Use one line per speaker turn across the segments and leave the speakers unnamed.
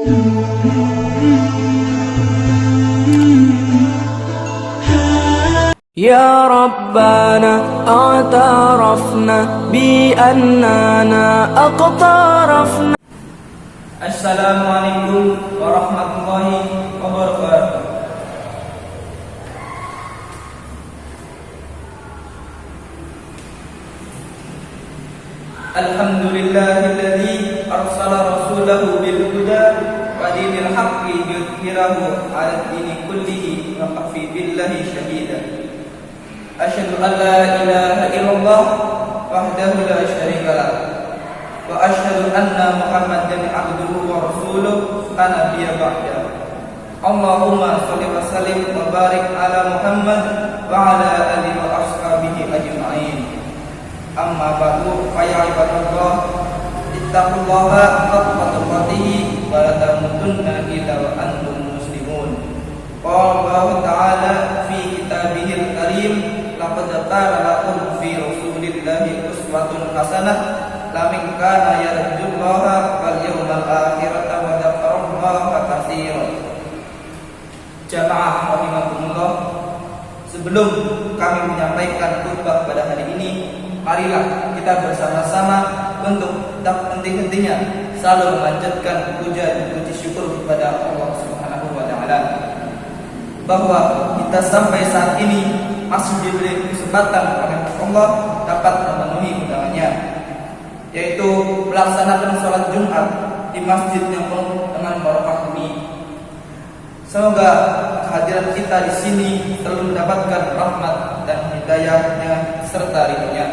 يا ربنا اعترفنا بأننا اقترفنا.
Assalamualaikum warahmatullahi wabarakatuh. Alhamdulillahilladzi arsala rasulahu bil huda wa dinil haqqi liyudhhirahu 'ala dini kullihi wa kafa billahi shahida. Asyhadu an la ilaha illallah wahdahu la syarika lah wa asyhadu anna Muhammadan abduhu wa rasuluh la nabiyya ba'da. Allahumma shalli wa sallim wa barik ala Muhammad wa ala alihi wa ashabihi ajma'in. Amma ba'du, fa ya ibadallah, ittaqullaha haqqa tuqatih wa la tamutunna illa wa antum muslimun. Qala Allah ta'ala fi kitabihil karim, laqad kana lakum fi rasulillahi uswatun hasanah liman kana yarjullaha wal yawmal akhir wa dzakarallaha katsiran. Jamaah rahimakumullah, sebelum kami menyampaikan khutbah pada hari ini, marilah kita bersama-sama untuk tak henti-hentinya selalu memanjatkan puja dan puji syukur kepada Allah Subhanahu wa taala, bahwa kita sampai saat ini masih diberi kesempatan oleh Allah dapat memenuhi undangannya, yaitu melaksanakan sholat Jumat di masjid yang penuh dengan barokah ini. Semoga kehadiran kita di sini selalu mendapatkan rahmat dan hidayahnya serta ridhonya.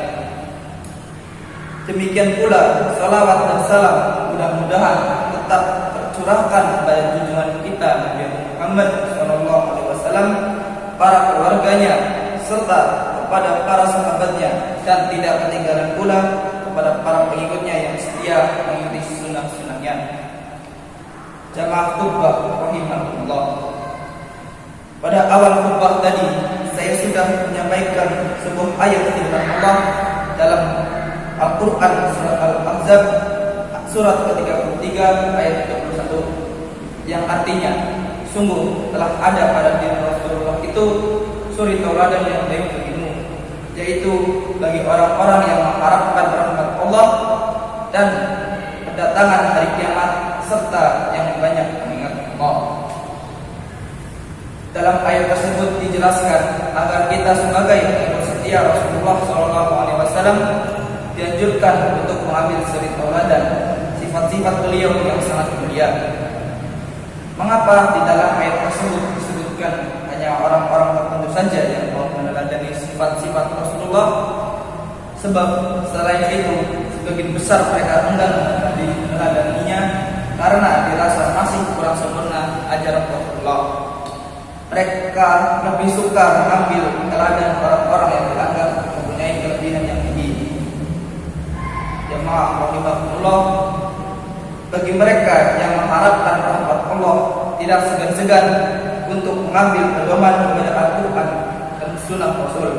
Demikian pula salawat dan salam mudah-mudahan tetap tercurahkan kepada junjungan kita Nabi Muhammad SAW, para keluarganya serta kepada para sahabatnya, dan tidak ketinggalan pula kepada para pengikutnya yang setia mengikuti sunnah-sunnahnya. Jamaah khutbah rahimahullah, pada awal khutbah tadi saya sudah menyampaikan sebuah ayat firman Allah dalam Al-Quran surat Al-Ahzab surat ke-33 ayat 31, yang artinya, sungguh telah ada pada diri Rasulullah itu suri tauladan yang baik bagimu, yaitu bagi orang-orang yang mengharapkan rahmat Allah dan kedatangan hari kiamat serta yang banyak mengingat Allah. Dalam ayat tersebut dijelaskan agar kita sebagai pengikut setia Rasulullah SAW dianjurkan untuk mengambil suri tauladan sifat-sifat beliau yang sangat mulia. Mengapa di dalam ayat tersebut disebutkan hanya orang-orang tertentu saja yang mau meneladani sifat-sifat Rasulullah? Sebab selain itu sebagian besar mereka enggan meneladaninya karena dirasa masih kurang sempurna ajaran Rasulullah. Mereka lebih suka mengambil teladan orang-orang yang dianggap mempunyai kelebihan yang tinggi. Jemaah rahimahullah, bagi mereka yang mengharapkan rahmat Allah, tidak segan-segan untuk mengambil pedoman kepada Al-Quran dan Sunnah Rasul,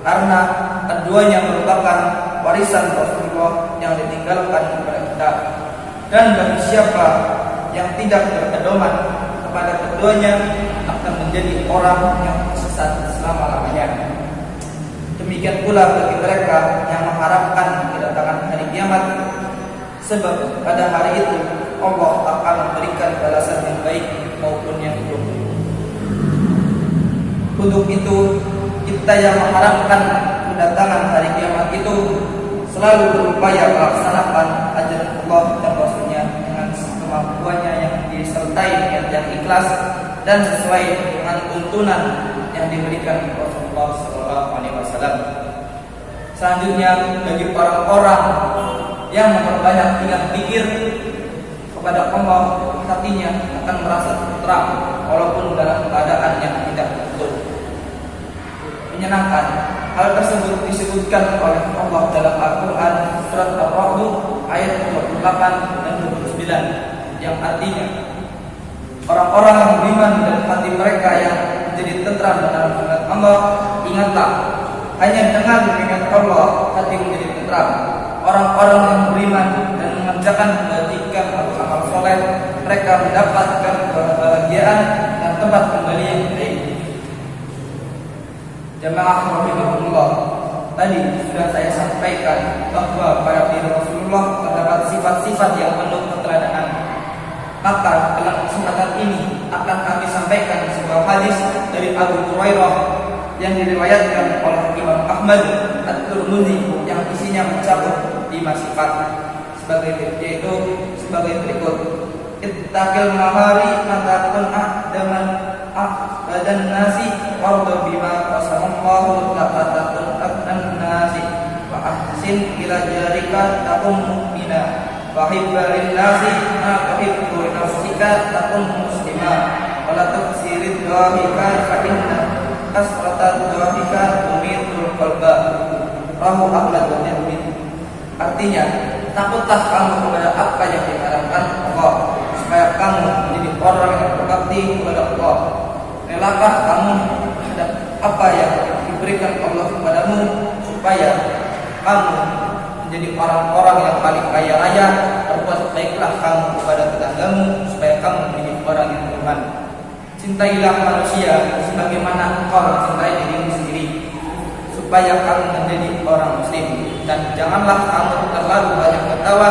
karena keduanya merupakan warisan Rasulullah yang ditinggalkan kepada kita. Dan bagi siapa yang tidak berpedoman kepada keduanya akan menjadi orang yang sesat selama-lamanya. Demikian pula bagi mereka yang mengharapkan kedatangan hari kiamat, sebab pada hari itu Allah akan memberikan balasan yang baik maupun yang buruk. Untuk itu, kita yang mengharapkan kedatangan hari kiamat itu selalu berupaya melaksanakan ajaran Allah dan Rasulnya dengan kemampuannya yang disertai niat yang ikhlas dan sesuai dengan tuntunan yang diberikan Rasulullah SAW. Selanjutnya, bagi orang-orang yang memperbanyak ingat pikir kepada Allah, hatinya akan merasa tenteram walaupun dalam keadaan yang tidak betul, menyenangkan. Hal tersebut disebutkan oleh Allah dalam Al-Quran surat Ar-Ra'd ayat 28 dan 29, yang artinya, orang-orang yang beriman dan hati mereka yang menjadi tentram dalam ingat Allah, ingatlah, hanya dengan mengingat Allah hati menjadi tentram. Orang-orang yang beriman dan mengerjakan kebajikan atau amal soleh soleh, mereka mendapatkan kebahagiaan dan tempat kembali yang baik. Jamaah rahimahullah, tadi sudah saya sampaikan bahwa para piri Rasulullah terdapat sifat-sifat yang penuh keteladanan. Maka dalam kesempatan ini akan kami sampaikan sebuah hadis dari Abu Hurairah yang diriwayatkan oleh Imam Ahmad At-Tirmidzi yang isinya mencakup 5 sifat yaitu sebagai berikut: ittaqil mahari matakun ahdaman badan nasi warda bima qasamallahu laqatakun abdan nasi wa ahsin ila jarika takum mu'mina wa hibbalin nasi ma tuhibbu nafsika takum muslima wa la tuksirid dhahika fa inna kasrata dhahika tumitul qalba. Rahu Ahmad wa Tirmidzi. Artinya, takutlah kamu kepada apa yang diharamkan Allah, supaya kamu menjadi orang yang berbakti kepada Allah. Relakah kamu terhadap apa yang diberikan Allah kepadamu, supaya kamu menjadi orang-orang yang paling kaya raya. Berbuat baiklah kamu kepada tetanggamu, supaya kamu menjadi orang yang beriman. Cintailah manusia sebagaimana engkau mencintai dirimu sendiri, supaya kamu menjadi orang muslim. Dan janganlah kamu terlalu banyak tertawa,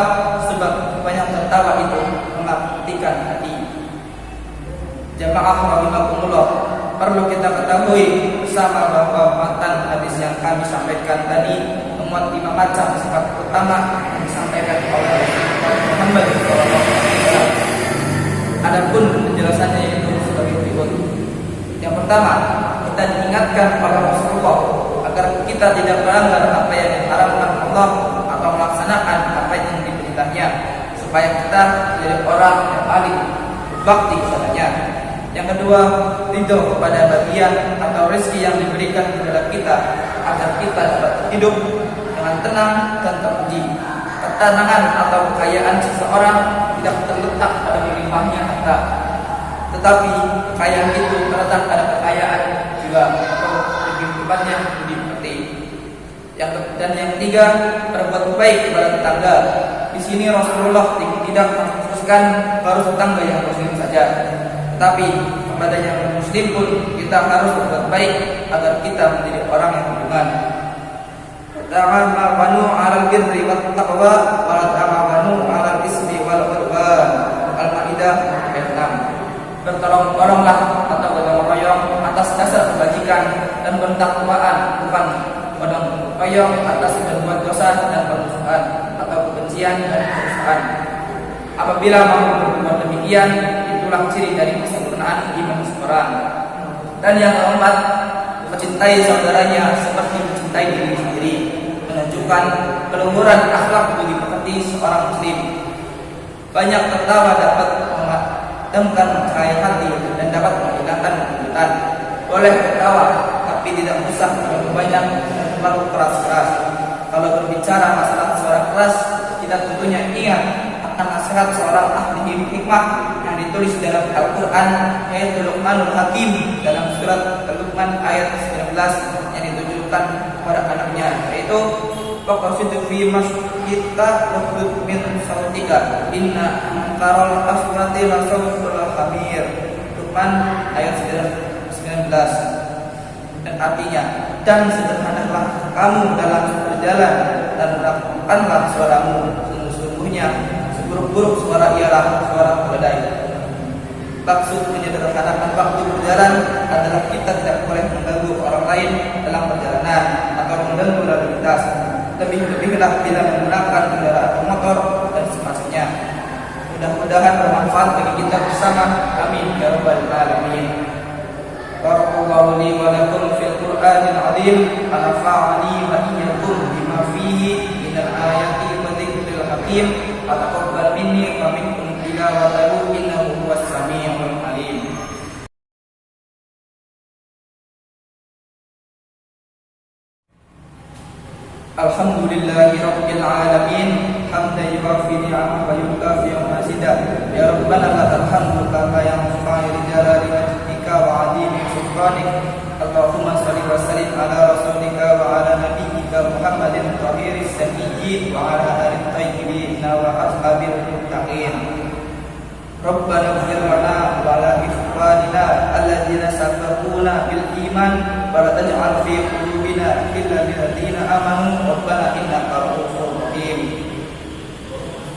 sebab banyak tertawa itu mematikan hati. Jamaah rahimakumullah, perlu kita ketahui bersama bahwa matan hadis yang kami sampaikan tadi memuat 5 macam sifat utama yang disampaikan oleh Muhammad SAW. Adapun penjelasannya yaitu sebagai berikut. Yang pertama, kita diingatkan oleh Rasulullah agar kita tidak melanggar apa yang diharamkan Allah atau melaksanakan apa yang diperintahnya, supaya kita menjadi orang yang paling berbakti kepadanya. Yang kedua, ridho kepada bagian atau rezeki yang diberikan kepada kita, agar kita dapat hidup dengan tenang dan terpuji. Ketenangan atau kekayaan seseorang tidak terletak pada melimpahnya harta, tetapi kekayaan itu terletak pada kekayaan jiwa atau lebih tepatnya budi pekerti. Dan yang ketiga, berbuat baik kepada tetangga. Di sini Rasulullah tidak mengkhususkan harus tetangga yang muslim saja, tetapi kepada yang muslim pun kita harus berbuat baik agar kita menjadi orang yang beriman. Ta'awanu 'alal birri wat taqwa wa la ta'awanu 'alal ismi wal 'udwan. Al-Maidah ayat 6. Bertolong-tolonglah atau gotong royong atas dasar kebajikan dan bertakwaan, bukan gotong royong atas berbuat dosa dan permusuhan atau kebencian dan kerusakan. Apabila mau berbuat demikian, itulah ciri dari kesempurnaan iman seseorang. Dan yang keempat, mencintai saudaranya seperti mencintai diri sendiri, menunjukkan keluhuran akhlak budi pekerti seorang muslim. Banyak tertawa dapat memadamkan cahaya hati dan dapat menghilangkan kebutuhan. Boleh tertawa, tapi tidak usah terlalu banyak dan terlalu keras-keras. Kalau berbicara masalah suara keras, kita tentunya ingat akan nasihat seorang ahli hikmah yang ditulis dalam Al-Quran, ayat Luqmanul Hakim dalam surat Luqman ayat 19 yang ditujukan kepada anaknya, yaitu waqasid fi masjidka waqud min sautika inna ankarul aswati la sawtul hamir. Luqman ayat 19. Dan artinya, dan sederhanalah kamu dalam berjalan dan melakukanlah suaramu, sesungguhnya seburuk-buruk suara ialah suara keledai. Maksud menyederhanakan waktu berjalan adalah kita tidak boleh mengganggu orang lain dalam perjalanan atau mengganggu lalu lintas. Lebih-lebihlah bila menggunakan kendaraan motor dan semacamnya. Mudah-mudahan bermanfaat bagi kita bersama. Amin ya rabbal alamin. Barakallahu li wa lakum fil Qur'anil azim. Anfa'ani wa iyyakum bima fihi minal ayati wa dzikril hakim. Taqabbal minni wa minkum tilawatahu innahu huwas samiul alim. Alhamdulillahi rabbil alamin, hamdan yuwafi ni'amahu wa yukafi mazidah. Ya Rabbana lakal hamdu kama yanfa'u jalali wajhika wa 'azimi sultanik. Allahumma shalli wa sallim ala rasulika wa ala nabiyyika Muhammadin tahiris samiyyin wa ala alihi thayyibin wa ashabil muttaqin. ربنا اغفر لنا ولإخواننا الذين سبقونا بالإيمان ولا تجعل في قلوبنا غلا للذين آمنوا ربنا إنك رؤوف رحيم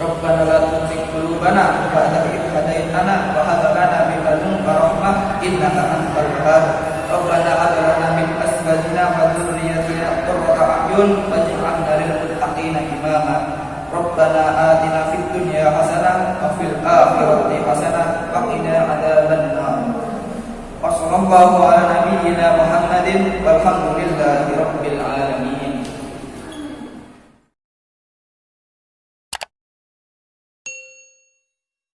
ربنا لا تزغ قلوبنا بعد إذ هديتنا وهب لنا من لدنك رحمة إنك أنت الوهاب ربنا هب لنا من أزواجنا وذريتنا قرة أعين واجعلنا للمتقين إماما ربنا آتنا في الدنيا حسنة وفي الآخرة حسنة وقنا عذاب النار وصلى الله على نبينا محمد والحمد لله رب العالمين.